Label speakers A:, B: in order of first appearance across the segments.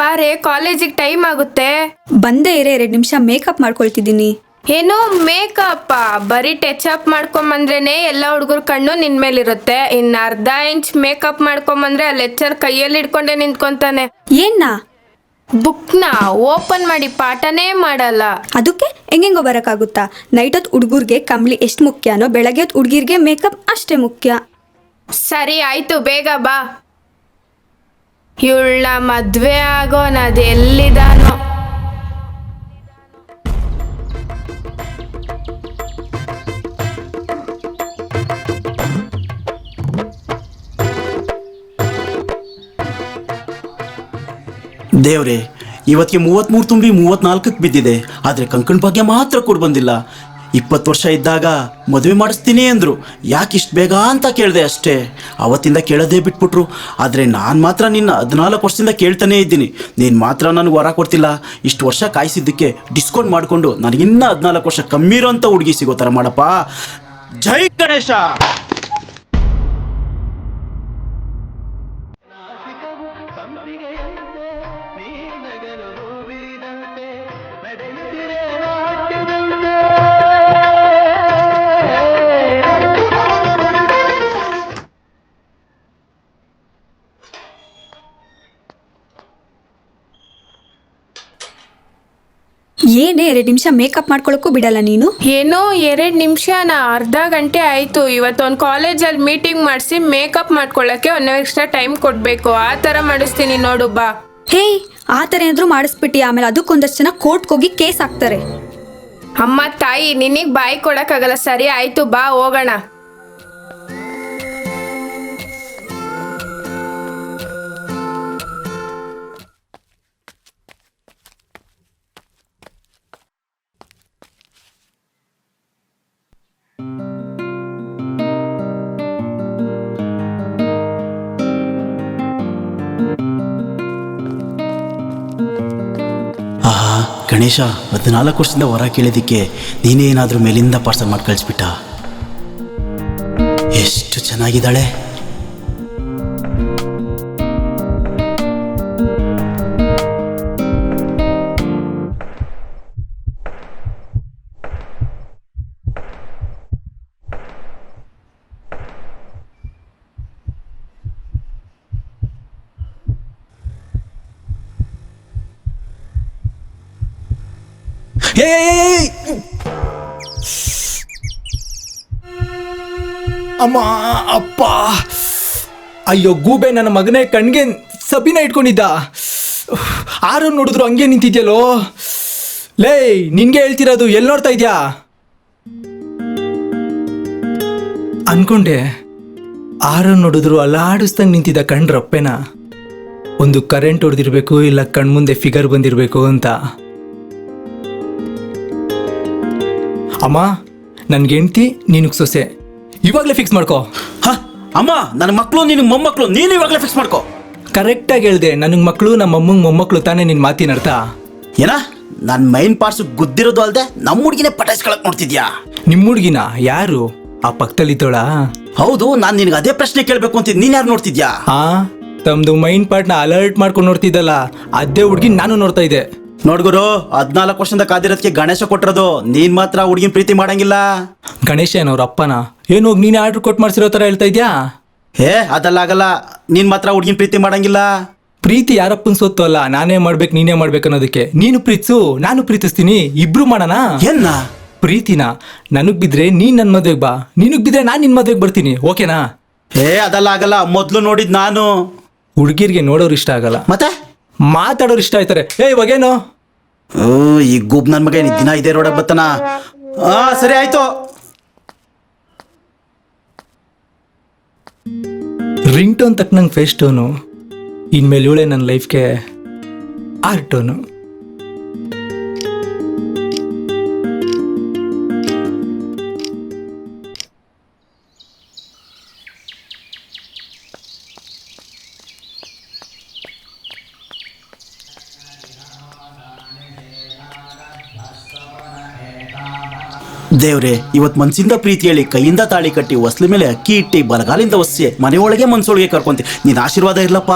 A: ಬಾರೆ, ಕಾಲೇಜಿಗೆ ಟೈಮ್ ಆಗುತ್ತೆ.
B: ಬಂದೇ ಇರೇ, 2 ನಿಮಿಷ ಮೇಕಪ್ ಮಾಡ್ಕೊಳ್ತಿದ್ದೀನಿ.
A: ಏನು ಮೇಕಪ್? ಬರೀ ಟಚ್ ಅಪ್ ಮಾಡ್ಕೊಂಬಂದ್ರೇನೆ ಎಲ್ಲ ಹುಡುಗರ ಕಣ್ಣು ನಿನ್ ಮೇಲಿರುತ್ತೆ. ಇನ್ನು ಅರ್ಧ ಇಂಚ್ ಮೇಕಪ್ ಮಾಡ್ಕೊಂಬಂದ್ರೆ ಆ ಲೆಕ್ಚರ್ ಕೈಯಲ್ಲಿ ಹಿಡ್ಕೊಂಡೆ ನಿಂತ್ಕೊಂತಾನೆ.
B: ಏನ್ನ
A: ಬುಕ್ನ ಓಪನ್ ಮಾಡಿ ಪಾಠನೇ ಮಾಡಲ್ಲ.
B: ಅದಕ್ಕೆ ಹೆಂಗೆಂಗೋ ಬರೋಕ್ಕಾಗುತ್ತಾ? ನೈಟ್ ಹೊತ್ತು ಹುಡುಗರಿಗೆ ಕಂಬ್ಳಿ ಎಷ್ಟು ಮುಖ್ಯನೋ, ಬೆಳಗ್ಗೆ ಹೊತ್ತು ಹುಡುಗಿರಿಗೆ ಮೇಕಪ್ ಅಷ್ಟೇ ಮುಖ್ಯ.
A: ಸರಿ ಆಯ್ತು, ಬೇಗ ಬಾ. ಇವಳ ಮದ್ವೆ ಆಗೋನದು ಎಲ್ಲಿದಾನೋ.
C: ದೇವ್ರೆ, ಇವತ್ತಿಗೆ 33 ತುಂಬಿ 34ಕ್ಕೆ ಬಿದ್ದಿದೆ. ಆದರೆ ಕಂಕಣ ಭಾಗ್ಯ ಮಾತ್ರ ಕೂಡ ಬಂದಿಲ್ಲ. 20 ವರ್ಷ ಇದ್ದಾಗ ಮದುವೆ ಮಾಡಿಸ್ತೀನಿ ಅಂದರು. ಯಾಕೆ ಇಷ್ಟು ಬೇಗ ಅಂತ ಕೇಳಿದೆ ಅಷ್ಟೇ. ಅವತ್ತಿಂದ ಕೇಳೋದೇ ಬಿಟ್ಬಿಟ್ರು. ಆದರೆ ನಾನು ಮಾತ್ರ ನಿನ್ನ 14 ವರ್ಷದಿಂದ ಕೇಳ್ತಾನೇ ಇದ್ದೀನಿ. ನೀನು ಮಾತ್ರ ನನಗೆ ವರ ಕೊಡ್ತಿಲ್ಲ. ಇಷ್ಟು ವರ್ಷ ಕಾಯಿಸಿದ್ದಕ್ಕೆ ಡಿಸ್ಕೌಂಟ್ ಮಾಡಿಕೊಂಡು ನನಗಿನ್ನ 14 ವರ್ಷ ಕಮ್ಮಿ ಇರೋಂಥ ಹುಡುಗಿ ಸಿಗೋ ಥರ ಮಾಡಪ್ಪ. ಜೈ ಗಣೇಶ.
B: ಏನೇ 2 ನಿಮಿಷ ಮೇಕಪ್ ಮಾಡ್ಕೊಳಕ್ಕೂ ಬಿಡಲ್ಲ ನೀನು?
A: ಏನೋ 2 ನಿಮಿಷನ? ಅರ್ಧ ಗಂಟೆ ಆಯ್ತು. ಇವತ್ತೊಂದು ಕಾಲೇಜಲ್ಲಿ ಮೀಟಿಂಗ್ ಮಾಡಿಸಿ ಮೇಕಪ್ ಮಾಡ್ಕೊಳ್ಳೋಕ್ಕೆ 1 ಎಕ್ಸ್ಟ್ರಾ ಟೈಮ್ ಕೊಡಬೇಕು. ಆ ಥರ ಮಾಡಿಸ್ತೀನಿ ನೋಡು, ಬಾ.
B: ಹೇ, ಆ ಥರ ಏನಾದರೂ ಮಾಡಿಸ್ಬಿಟ್ಟು ಆಮೇಲೆ ಅದಕ್ಕೊಂದಷ್ಟು ಜನ ಕೋರ್ಟ್ಗೆ ಹೋಗಿ ಕೇಸ್ ಹಾಕ್ತಾರೆ.
A: ಅಮ್ಮ ತಾಯಿ, ನಿನಗೆ ಬಾಯಿ ಕೊಡೋಕ್ಕಾಗಲ್ಲ. ಸರಿ ಆಯ್ತು, ಬಾ ಹೋಗೋಣ.
C: ಗಣೇಶ, 14 ವರ್ಷದಿಂದ ಹೊರ ಕೇಳಿದ್ದಕ್ಕೆ ನೀನೇ ಏನಾದರೂ ಮೇಲಿಂದ ಪಾರ್ಸಲ್ ಮಾಡಿ ಕಳಿಸ್ಬಿಟ್ಟ. ಎಷ್ಟು ಚೆನ್ನಾಗಿದ್ದಾಳೆ.
D: ಅಮ್ಮ, ಅಪ್ಪ, ಅಯ್ಯೋ ಗೂಬೆ, ನನ್ನ ಮಗನೇ ಕಣ್ಗೆ ಸಬಿನ ಇಟ್ಕೊಂಡಿದ್ದ. ಆರು ನೋಡಿದ್ರು ಹಂಗೆ ನಿಂತಿದ್ಯಲ್ಲೋ. ಲೇ, ನಿನ್ಗೆ ಹೇಳ್ತಿರೋದು, ಎಲ್ಲಿ ನೋಡ್ತಾ ಇದ್ಯಾ ಅನ್ಕೊಂಡೆ. ಆರು ನೋಡಿದ್ರು ಅಲ್ಲಾಡಿಸ್ದಂಗೆ ನಿಂತಿದ್ದ ಕಣ್ರಪ್ಪೆನ. ಒಂದು ಕರೆಂಟ್ ಹೊಡೆದಿರ್ಬೇಕು, ಇಲ್ಲ ಕಣ್ಮುಂದೆ ಫಿಗರ್ ಬಂದಿರಬೇಕು ಅಂತ. ಅಮ್ಮ, ನನ್ಗೆ ಹೆಂಡ್ತಿ, ನಿನಗೆ ಸೊಸೆ, ಇವಾಗಲೇ ಫಿಕ್ಸ್ ಮಾಡ್ಕೋ.
C: ಅಮ್ಮ, ನನ್ನ ಮಕ್ಕಳು ನಿನಗೆ ಮೊಮ್ಮಕ್ಕಳು, ನೀನು ಇವಾಗಲೇ ಫಿಕ್ಸ್ ಮಾಡ್ಕೋ.
D: ಕರೆಕ್ಟಾಗಿ ಹೇಳ್ದೆ. ನನಗೆ ಮಕ್ಕಳು, ನಮ್ಮ ಅಮ್ಮಂಗೆ ಮೊಮ್ಮಕ್ಕಳು ತಾನೇ ನಿನ್ನ ಮಾತಿನ ಅರ್ಥ.
C: ಏನ ನನ್ನ ಮೈನ್ ಪಾರ್ಟ್ಸ್ ಗುದ್ದಿರೋದು ಅಲ್ಲದೆ ನಮ್ಮ ಹುಡುಗಿನೇ ಪಟಾಯಿಸ್ಕೊಳಕ್ ನೋಡ್ತಿದ್ಯಾ?
D: ನಿಮ್ಮ ಹುಡುಗಿನ? ಯಾರು? ಆ ಪಕ್ಕದಲ್ಲಿದ್ದೋಳ?
C: ಹೌದು, ನಾನು ನಿನಗೆ ಅದೇ ಪ್ರಶ್ನೆ ಕೇಳಬೇಕು ಅಂತಿದ್ದು. ನೀನು ಯಾರು ನೋಡ್ತಿದ್ಯಾ?
D: ತಮ್ದು ಮೈನ್ ಪಾರ್ಟ್ನ ಅಲರ್ಟ್ ಮಾಡ್ಕೊಂಡು ನೋಡ್ತಿದ್ದಲ್ಲ, ಅದೇ ಹುಡುಗಿ ನಾನು ನೋಡ್ತಾ ಇದ್ದೆ.
C: ನೋಡ್ಗುರು, 14 ವರ್ಷದಿಂದ ಕಾದಿರೋದಕ್ಕೆ ಗಣೇಶ ಕೊಟ್ಟಿರೋದು. ನೀನ್ ಮಾತ್ರ ಹುಡುಗಿನ ಪ್ರೀತಿ ಮಾಡಂಗಿಲ್ಲ.
D: ಗಣೇಶ ಏನವ್ರ ಅಪ್ಪನ? ಏನು ನೀನೇ ಆರ್ಡರ್ ಕೊಟ್ಟು ಮಾಡ್ಸಿರೋ ಥರ ಹೇಳ್ತಾ ಇದ್ಯಾ?
C: ಅದೆಲ್ಲ ಆಗಲ್ಲ. ನೀನ್ ಮಾತ್ರ ಹುಡುಗಿನ ಪ್ರೀತಿ ಮಾಡಂಗಿಲ್ಲ.
D: ಪ್ರೀತಿ ಯಾರಪ್ಪನ ಸೊತ್ತು ಅಲ್ಲ, ನಾನೇ ಮಾಡ್ಬೇಕು ನೀನೇ ಮಾಡ್ಬೇಕು ಅನ್ನೋದಕ್ಕೆ. ನೀನು ಪ್ರೀತಿಸು, ನಾನು ಪ್ರೀತಿಸ್ತೀನಿ, ಇಬ್ರು ಮಾಡೋಣ.
C: ಏನ್ನ
D: ಪ್ರೀತಿನ? ನನಗ್ ಬಿದ್ರೆ ನೀನ್ ನನ್ನ ಮದ್ವೆಗೆ ಬಾ, ನಿನಗ್ ಬಿದ್ರೆ ನಾನು ನಿನ್ ಮದ್ವೆಗೆ ಬರ್ತೀನಿ, ಓಕೆನಾ?
C: ಅದೆಲ್ಲ ಆಗಲ್ಲ. ಮೊದ್ಲು ನೋಡಿದ್ ನಾನು.
D: ಹುಡುಗಿರ್ಗೆ ನೋಡೋರು ಇಷ್ಟ ಆಗಲ್ಲ,
C: ಮತ್ತೆ
D: ಮಾತಾಡೋರು ಇಷ್ಟ ಆಯ್ತಾರೆ. ಇವಾಗೇನು?
C: ಈ ಗುಬ್ ನನ್ ಮಗ ದಿನ ಇದೇ ರೋಡಕ್ ಬತ್ತನ. ಸರಿ ಆಯ್ತು.
D: ರಿಂಗ್ ಟೋನ್ ತಕ್ಕನಂಗೆ ಫೇಸ್ ಟೋನು. ಇನ್ಮೇಲೆ ಇವಳೆ ನನ್ನ ಲೈಫ್ಗೆ ಆರ್ ಟೋನು.
C: ದೇವ್ರೆ, ಇವತ್ತು ಮನ್ಸಿಂದ ಪ್ರೀತಿ ಹೇಳಿ ಕೈಯಿಂದ ತಾಳಿ ಕಟ್ಟಿ ಹೊಸ್ಲ ಮೇಲೆ ಅಕ್ಕಿ ಇಟ್ಟಿ ಬಲಗಾಲಿಂದ ಒಸಿ ಮನೆಯೊಳಗೆ ಮನ್ಸೊಳಗೆ ಕರ್ಕೊಂತಿ. ನಿನ್ನ ಆಶೀರ್ವಾದ ಇರ್ಲಪ್ಪ.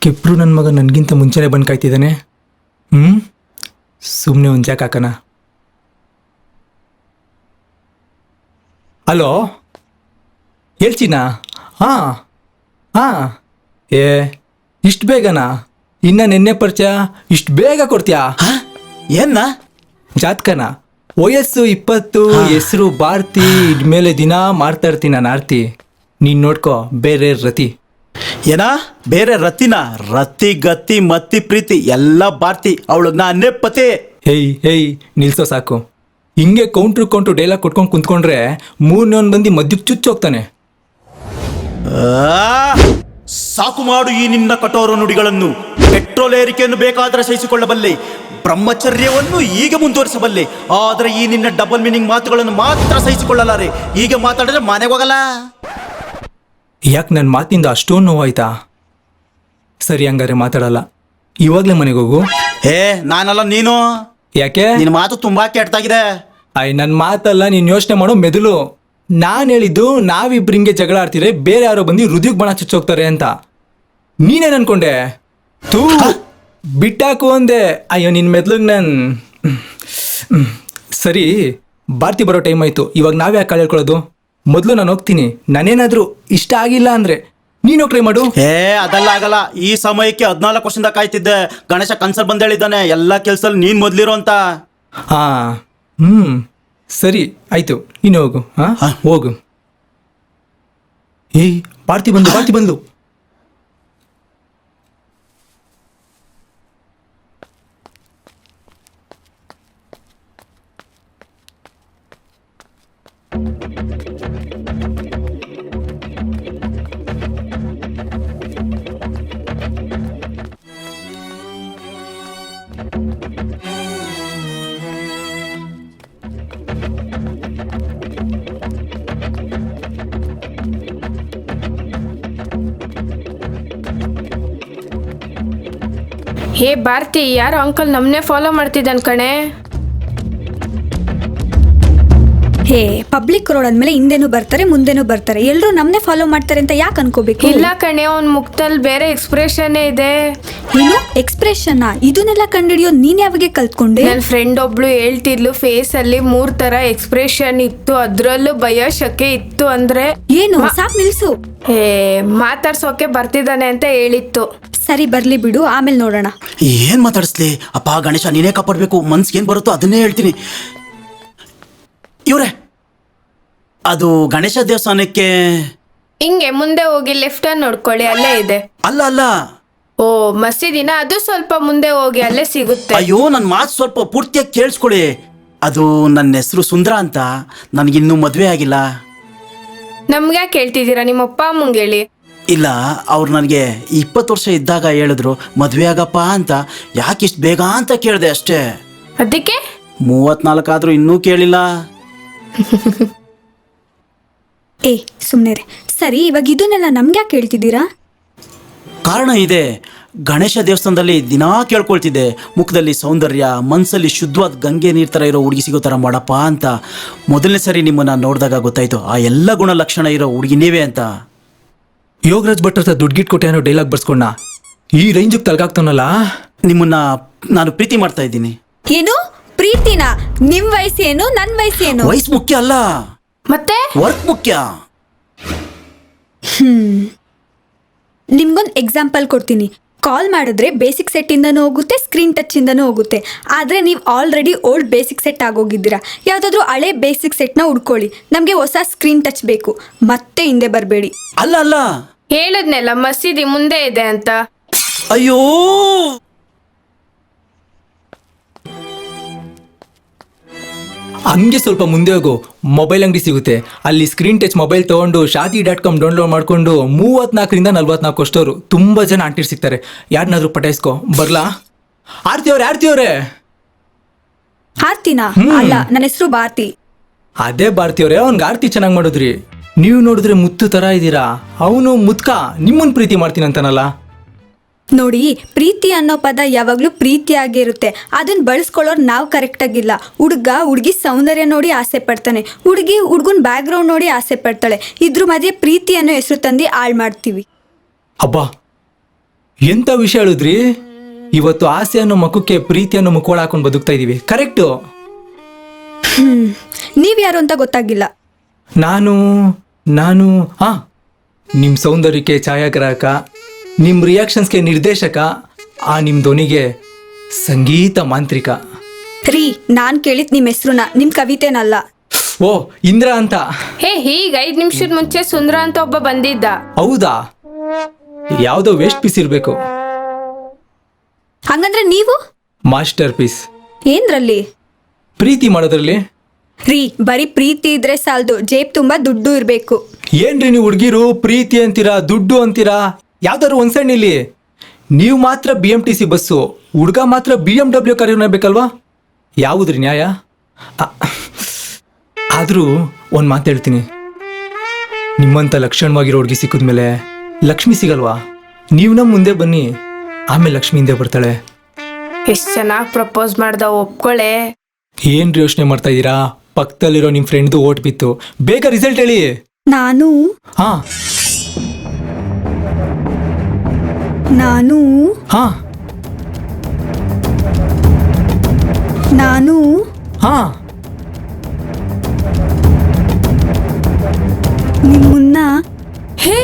D: ಕೆಬ್ರು ನನ್ನ ಮಗ ನನಗಿಂತ ಮುಂಚೆನೇ ಬಂದು ಕಾಯ್ತಿದ್ದಾನೆ. ಸುಮ್ಮನೆ ಒಂದು ಜಾಕ್ ಹಾಕಣ. ಹಲೋ ಹೇಳ್ತೀನಾ? ಹಾಂ ಏ ಇಷ್ಟು ಬೇಗನಾ? ಇನ್ನ ನೆನ್ನೆ ಪರಿಚಯ, ಇಷ್ಟು ಬೇಗ ಕೊಡ್ತೀಯಾ?
C: ಏನ್ನ
D: ಜಾತಕನ ವಯಸ್ಸು 20, ಹೆಸರು ಭಾರತಿ, ಇದ್ಮೇಲೆ ದಿನ ಮಾಡ್ತಾ ಇರ್ತೀನಿ ನಾನು ಆರ್ತಿ. ನೀನು ನೋಡ್ಕೋ ಬೇರೆ ರತಿ.
C: ಏನ ಬೇರೆ ರತಿನ? ರತಿ ಗತಿ ಮತ್ತಿ ಪ್ರೀತಿ ಎಲ್ಲ ಬಾರ್ತಿ, ಅವಳು ನಾನೇ ಪತಿ.
D: ಹೇಯ್ ನಿಲ್ಸೋ ಸಾಕು. ಹಿಂಗೆ ಕೌಂಟ್ರು ಡೈಲಾಗ್ ಕೊಟ್ಕೊಂಡು ಕುಂತ್ಕೊಂಡ್ರೆ 3 ಬಂದು ಮಧ್ಯಕ್ಕೆ ಚುಚ್ಚೋಗ್ತಾನೆ.
C: ಸಾಕು ಮಾಡು ಈ ನಿನ್ನ ಕಠೋರ ನುಡಿಗಳನ್ನು. ಪೆಟ್ರೋಲ್ ಏರಿಕೆಯನ್ನು ಬೇಕಾದರೆ ಸಹಿಸಿಕೊಳ್ಳಬಲ್ಲೆ, ಬ್ರಹ್ಮಚರ್ಯವನ್ನು ಈಗ ಮುಂದುವರಿಸಬಲ್ಲೆ, ಆದರೆ ಈ ನಿನ್ನ ಡಬಲ್ ಮೀನಿಂಗ್ ಮಾತುಗಳನ್ನು ಮಾತ್ರ ಸಹಿಸಿಕೊಳ್ಳಲಾರೆ. ಈಗ ಮಾತಾಡಿದ್ರೆ ಮನೆಗೆ ಹೋಗಲ್ಲ.
D: ಯಾಕೆ ನನ್ನ ಮಾತಿಂದ ಅಷ್ಟೊಂದು ನೋವಾಯ್ತಾ? ಸರಿ, ಹಂಗಾರೆ ಮಾತಾಡಲ್ಲ. ಇವಾಗಲೇ ಮನೆಗೆ ಹೋಗು.
C: ನಾನಲ್ಲ ನೀನು.
D: ಯಾಕೆ?
C: ನಿನ್ನ ಮಾತು ತುಂಬಾ ಕೆಟ್ಟಾಗಿದೆ.
D: ನನ್ನ ಮಾತಲ್ಲ, ನೀನು ಯೋಚನೆ ಮಾಡೋ ಮೆದುಳು. ನಾನು ಹೇಳಿದ್ದು ನಾವಿಬ್ರಿಂಗೆ ಜಗಳ ಆಡ್ತಿದ್ರೆ ಬೇರೆ ಯಾರೋ ಬಂದು ಹೃದಯಕ್ಕೆ ಬಣ ಚುಚ್ಚೋಗ್ತಾರೆ ಅಂತ. ನೀನೇನು ಅನ್ಕೊಂಡೆ? ತೂ ಬಿಟ್ಟಾಕು ಅಂದೆ. ಅಯ್ಯೋ ನಿನ್ನ ಮೆದ್ಲಿಗೆ ಸರಿ, ಭಾರತಿ ಬರೋ ಟೈಮ್ ಆಯಿತು. ಇವಾಗ ನಾವೇ ಯಾಕೆ ಕಾಳು ಹೇಳ್ಕೊಳ್ಳೋದು? ಮೊದಲು ನಾನು ಹೋಗ್ತೀನಿ. ನಾನೇನಾದರೂ ಇಷ್ಟ ಆಗಿಲ್ಲ ಅಂದರೆ ನೀನು ಟ್ರೈ ಮಾಡು.
C: ಅದೆಲ್ಲ ಆಗಲ್ಲ. ಈ ಸಮಯಕ್ಕೆ 14 ವರ್ಷದಿಂದ ಕಾಯ್ತಿದ್ದೆ. ಗಣೇಶ ಕನ್ಸಲ್ ಬಂದು ಹೇಳಿದ್ದಾನೆ ಎಲ್ಲ ಕೆಲಸದಲ್ಲಿ ನೀನು ಮೊದಲಿರೋ ಅಂತ.
D: ಸರಿ ಆಯಿತು, ನೀನು ಹೋಗು. ಹೋಗು. ಭಾರತಿ ಬಂದು.
A: ಭಾರತಿ, ಯಾರೋ ಅಂಕಲ್ ನಮ್ಮನ್ನೇ ಫಾಲೋ ಮಾಡ್ತಿದ್ದಾನೆ ಕಣೆ.
B: ಪಬ್ಲಿಕ್ ರೋಡ್ ಅಂದ್ಮೇಲೆ ಹಿಂದೆನೂ ಬರ್ತಾರೆ ಮುಂದೆನೂ ಬರ್ತಾರೆ, ಎಲ್ಲರೂ ನಮ್ಮನ್ನೇ ಫಾಲೋ ಮಾಡ್ತಾರೆ ಅಂತ ಯಾಕೆ ಅನ್ಕೋಬೇಕು?
A: ಇಲ್ಲ ಕಣೆ, ಅವ್ನ ಮುಖದಲ್ಲಿ ಬೇರೆ ಎಕ್ಸ್ಪ್ರೆಷನ್ನೇ ಇದೆ.
B: ಏನು ಎಕ್ಸ್ಪ್ರೆಷನ್? ಇದನ್ನೆಲ್ಲ ಕಂಡಿಡಿಯೋ ನೀನ್ ಯಾವಾಗ ಕಲ್ತ್ಕೊಂಡೆ?
A: ನನ್ನ ಫ್ರೆಂಡ್ ಒಬ್ಳು ಹೇಳ್ತಿದ್ಲು, ಫೇಸ್ ಅಲ್ಲಿ 3 ತರ ಎಕ್ಸ್ಪ್ರೆಷನ್ ಇತ್ತು, ಅದ್ರಲ್ಲೂ ಭಯ ಶಕೆ ಇತ್ತು. ಅಂದ್ರೆ
B: ಏನು? ಸಾಕ್ ನಿಲ್ಸು.
A: ಮಾತಾಡ್ಸೋಕೆ ಬರ್ತಿದ್ದಾನೆ ಅಂತ ಹೇಳಿತ್ತು.
B: ಸರಿ ಬರ್ಲಿ ಬಿಡು, ಆಮೇಲೆ ನೋಡೋಣ.
C: ಏನ್ ಮಾತಾಡಿಸ್ಲಿ? ಅಪ್ಪ ಗಣೇಶ ನೀನೇ ಕಾಪಾಡ್ಬೇಕು. ಮನ್ಸಿಗೆ ಏನ್ ಬರುತ್ತೋ ಅದನ್ನೇ ಹೇಳ್ತೀನಿ. ಇವ್ರೆ, ಅದು ಗಣೇಶ ದೇವಸ್ಥಾನಕ್ಕೆ
A: ಹಿಂಗೆ ಮುಂದೆ ಹೋಗಿ ಲೆಫ್ಟ್ ಅನ್ನು ನೋಡ್ಕೊಳ್ಳಿ, ಅಲ್ಲೇ ಇದೆ.
C: ಅಲ್ಲ.
A: ಓ, ಮಸೀದಿನ? ಅದು ಸ್ವಲ್ಪ ಮುಂದೆ ಹೋಗಿ ಅಲ್ಲೇ ಸಿಗುತ್ತೆ.
C: ಅಯ್ಯೋ, ನನ್ನ ಮಾತು ಸ್ವಲ್ಪ ಪೂರ್ತಿಯಾಗಿ ಕೇಳಿಸ್ಕೊಳ್ಳಿ. ಅದು ನನ್ನ ಹೆಸರು ಸುಂದರ ಅಂತ. ನನಗಿನ್ನೂ ಮದುವೆ ಆಗಿಲ್ಲ.
A: ನಮ್ಗೆ ಕೇಳ್ತಿದ್ದೀರಾ? ನಿಮ್ಮ ಅಪ್ಪ ಅಮ್ಮಂಗೆ ಹೇಳಿ.
C: ಇಲ್ಲ, ಅವ್ರು ನನಗೆ 20 ವರ್ಷ ಇದ್ದಾಗ ಹೇಳಿದ್ರು ಮದುವೆ ಆಗಪ್ಪ ಅಂತ. ಯಾಕೆ ಇಷ್ಟು ಬೇಗ ಅಂತ ಕೇಳಿದೆ ಅಷ್ಟೇ.
A: ಅದಕ್ಕೆ
C: 34 ಆದ್ರೂ ಇನ್ನೂ ಕೇಳಿಲ್ಲ.
B: ಸುಮ್ಮನೆ ರೀ. ಸರಿ, ಇವಾಗ ಇದನ್ನೆಲ್ಲ ನಮ್ಗೆ ಯಾಕೆ ಹೇಳ್ತಿದ್ದೀರಾ?
C: ಕಾರಣ ಇದೆ. ಗಣೇಶ ದೇವಸ್ಥಾನದಲ್ಲಿ ದಿನಾ ಕೇಳ್ಕೊಳ್ತಿದ್ದೆ, ಮುಖದಲ್ಲಿ ಸೌಂದರ್ಯ, ಮನಸ್ಸಲ್ಲಿ ಶುದ್ಧವಾದ ಗಂಗೆ ನೀರು ಥರ ಇರೋ ಹುಡುಗಿ ಸಿಗೋ ಥರ ಮಾಡಪ್ಪ ಅಂತ. ಮೊದಲನೇ ಸರಿ ನಿಮ್ಮನ್ನು ನೋಡಿದಾಗ ಗೊತ್ತಾಯ್ತು ಆ ಎಲ್ಲ ಗುಣ ಲಕ್ಷಣ ಇರೋ ಹುಡುಗಿ ನೀವೇ ಅಂತ.
D: ಯೋಗರಾಜ್ ಭಟ್ ಹತ್ರ ದುಡ್ಡು ಕೊಟ್ಟೆ ಅನ್ನೋ ಡೈಲಾಗ್ ಬರ್ಸ್ಕೊಂಡ ಈ ರೇಂಜಿಗೆ ತಲೆಗಾಗ್ತಾನಲ್ಲ.
C: ನಿಮ್ಮನ್ನ ನಾನು ಪ್ರೀತಿ ಮಾಡ್ತಾ ಇದ್ದೀನಿ.
B: ಏನು ಪ್ರೀತಿನ? ನಿಮ್ ವಯಸ್ಸೇನು, ನನ್ನ ವಯಸ್ಸೇನು?
C: ವಯಸ್ಸು ಮುಖ್ಯ ಅಲ್ಲ,
A: ಮತ್ತೆ
C: ವರ್ಕ್ ಮುಖ್ಯ.
B: ನಿಮ್ಗೊಂದು ಎಕ್ಸಾಂಪಲ್ ಕೊಡ್ತೀನಿ. ಕಾಲ್ ಮಾಡಿದ್ರೆ ಬೇಸಿಕ್ ಸೆಟ್ ಇಂದನೂ ಹೋಗುತ್ತೆ, ಸ್ಕ್ರೀನ್ ಟಚ್ ಇಂದನೂ ಹೋಗುತ್ತೆ. ಆದರೆ ನೀವು ಆಲ್ರೆಡಿ ಓಲ್ಡ್ ಬೇಸಿಕ್ ಸೆಟ್ ಆಗೋಗಿದ್ದೀರಾ. ಯಾವುದಾದ್ರೂ ಹಳೆ ಬೇಸಿಕ್ ಸೆಟ್ನ ಹುಡ್ಕೊಳ್ಳಿ. ನಮಗೆ ಹೊಸ ಸ್ಕ್ರೀನ್ ಟಚ್ ಬೇಕು, ಮತ್ತೆ ಹಿಂದೆ ಬರಬೇಡಿ.
C: ಅಲ್ಲ,
A: ಹೇಳದ್ನೆಲ್ಲ ಮಸೀದಿ ಮುಂದೆ ಇದೆ ಅಂತ.
C: ಅಯ್ಯೋ,
D: ಹಂಗೆ ಸ್ವಲ್ಪ ಮುಂದೆ ಹೋಗು, ಮೊಬೈಲ್ ಅಂಗಡಿ ಸಿಗುತ್ತೆ. ಅಲ್ಲಿ ಸ್ಕ್ರೀನ್ ಟಚ್ ಮೊಬೈಲ್ ತೊಗೊಂಡು shaadi.com ಡೌನ್ಲೋಡ್ ಮಾಡಿಕೊಂಡು 34ರಿಂದ 44 ಅಷ್ಟವರು ತುಂಬ ಜನ ಆಂಟಿರ್ ಸಿಗ್ತಾರೆ. ಯಾರನ್ನಾದ್ರೂ ಪಟಾಯಿಸ್ಕೊ. ಬರ್ಲಾ? ಆರ್ತಿಯವ್ರೆ.
B: ಆರ್ತಿನಾ? ಅಲ್ಲ, ನನ್ನ ಹೆಸರು ಭಾರತಿ.
D: ಅದೇ ಭಾರತಿಯವ್ರೆ, ಅವ್ನಿಗೆ ಆರ್ತಿ ಚೆನ್ನಾಗಿ ಮಾಡಿದ್ರಿ. ನೀವು ನೋಡಿದ್ರೆ ಮುತ್ತು ಥರ ಇದ್ದೀರಾ. ಅವನು ಮುತ್ಕ ನಿಮ್ಮನ್ನು ಪ್ರೀತಿ ಮಾಡ್ತೀನಂತಾನಲ್ಲ.
B: ನೋಡಿ, ಪ್ರೀತಿ ಅನ್ನೋ ಪದ ಯಾವಾಗಲೂ ಪ್ರೀತಿಯಾಗಿರುತ್ತೆ. ಅದನ್ನ ಬಳಸ್ಕೊಳ್ಳೋರು ನಾವು ಕರೆಕ್ಟಾಗಿಲ್ಲ. ಹುಡುಗಿ ಸೌಂದರ್ಯ ನೋಡಿ ಆಸೆ ಪಡ್ತಾನೆ, ಹುಡುಗಿ ಹುಡುಗನ ಬ್ಯಾಕ್ಗ್ರೌಂಡ್ ನೋಡಿ ಆಸೆ ಪಡ್ತಾಳೆ. ಇದ್ರ ಮಧ್ಯೆ ಪ್ರೀತಿ ಅನ್ನೋ ಹೆಸರು ತಂದು ಹಾಳು ಮಾಡ್ತೀವಿ.
D: ಅಬ್ಬಾ, ಎಂತ ವಿಷಯ ಹೇಳಿದ್ರಿ? ಇವತ್ತು ಆಸೆ ಅನ್ನೋ ಮಕ್ಕಕ್ಕೆ ಪ್ರೀತಿ ಅನ್ನೋ ಮುಖೋಳ ಹಾಕೊಂಡು ಬದುಕ್ತಾ ಇದೀವಿ. ಕರೆಕ್ಟು.
B: ನೀವ್ಯಾರು ಅಂತ ಗೊತ್ತಾಗಿಲ್ಲ.
D: ನಾನು ಹಾ, ನಿಮ್ಮ ಸೌಂದರ್ಯಕ್ಕೆ ಛಾಯಾಗ್ರಾಹಕ, ನಿಮ್ಮ ರಿಯಾಕ್ಷನ್ಸ್ಗೆ ನಿರ್ದೇಶಕ, ನಿಮ್ಮ ಧ್ವನಿಗೆ ಸಂಗೀತ ಮಾಂತ್ರಿಕ.
B: ರೀ, ನಾನು ಕೇಳಿದ್ ನಿಮ್ಮ ಹೆಸ್ರುನ, ನಿಮ್ಮ ಕವಿತೆನಲ್ಲ.
D: ಓ, ಇಂದ್ರ ಅಂತ.
A: ಹೇ, ಈಗ 5 ನಿಮಿಷದ ಮುಂಚೆ ಸುಂದ್ರ ಅಂತ ಒಬ್ಬ ಬಂದಿದ್ದ.
D: ಹೌದಾ? ಯಾವುದೋ ವೇಸ್ಟ್ ಪೀಸ್ ಇರಬೇಕು.
B: ಹಂಗಂದ್ರೆ ನೀವು
D: ಮಾಸ್ಟರ್ ಪೀಸ್.
B: ಏನ್ರಲ್ಲಿ?
D: ಪ್ರೀತಿ ಮಾಡೋದ್ರಲ್ಲಿ.
B: ರೀ, ಬರೀ ಪ್ರೀತಿ ಇದ್ರೆ ಸಾಲದು, ಜೇಬ್ ತುಂಬಾ ದುಡ್ಡು ಇರಬೇಕು.
D: ಏನ್ರಿ ನೀವು ಹುಡುಗಿರು ಪ್ರೀತಿ ಅಂತೀರಾ, ದುಡ್ಡು ಅಂತೀರಾ? ಯಾವ್ದಾದ್ರು ಒಂದ್ ಸಣ್ಣ ಇಲ್ಲಿ. ನೀವು ಮಾತ್ರ BMTC ಬಸ್ಸು, ಹುಡುಗ ಮಾತ್ರ BMW ಕಾರ್ ಬೇಕಲ್ವಾ? ಯಾವುದ್ರಿ ನ್ಯಾಯ? ಆದರೂ ಒಂದು ಮಾತು ಹೇಳ್ತೀನಿ, ನಿಮ್ಮಂಥ ಲಕ್ಷಣವಾಗಿರೋ ಹುಡುಗಿ ಸಿಕ್ಕಿದ್ಮೇಲೆ ಲಕ್ಷ್ಮಿ ಸಿಗಲ್ವಾ? ನೀವು ನಮ್ಮ ಮುಂದೆ ಬನ್ನಿ, ಆಮೇಲೆ ಲಕ್ಷ್ಮಿ ಹಿಂದೆ ಬರ್ತಾಳೆ.
A: ಎಷ್ಟ್ ಚೆನ್ನಾಗಿ ಪ್ರಪೋಸ್ ಮಾಡ್ದ, ಒಪ್ಕೊಳ್ಳೆ.
D: ಏನ್ರಿ ಯೋಚನೆ ಮಾಡ್ತಾ ಇದ್ದೀರಾ? ಪಕ್ಕದಲ್ಲಿರೋ ನಿಮ್ಮ ಫ್ರೆಂಡ್ದು ಓಟ್ ಬಿತ್ತು, ಬೇಗ ರಿಸಲ್ಟ್ ಹೇಳಿ.
B: ನಾನು
D: ಹಾ
B: ನಾನು
D: ಹಾ
B: ನಾನು
D: ಹಾ
B: ನಿಮ್ಮನ್ನ
A: ಹೇ